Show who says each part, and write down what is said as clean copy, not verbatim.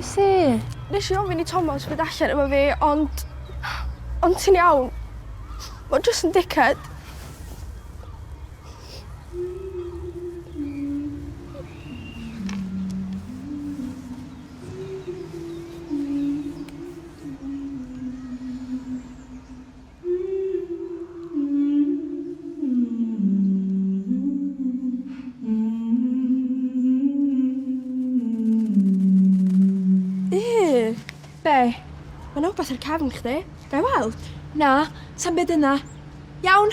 Speaker 1: Be'
Speaker 2: Nes i ofyn I Thomas fynd allan efo fi, ond ti'n iawn. Mae'n jyst yn dickhead.
Speaker 1: Be'?
Speaker 2: Mae'n wbeth ar cefn chdi. Ga I weld?
Speaker 1: Na, sa'n byd yna. Iawn?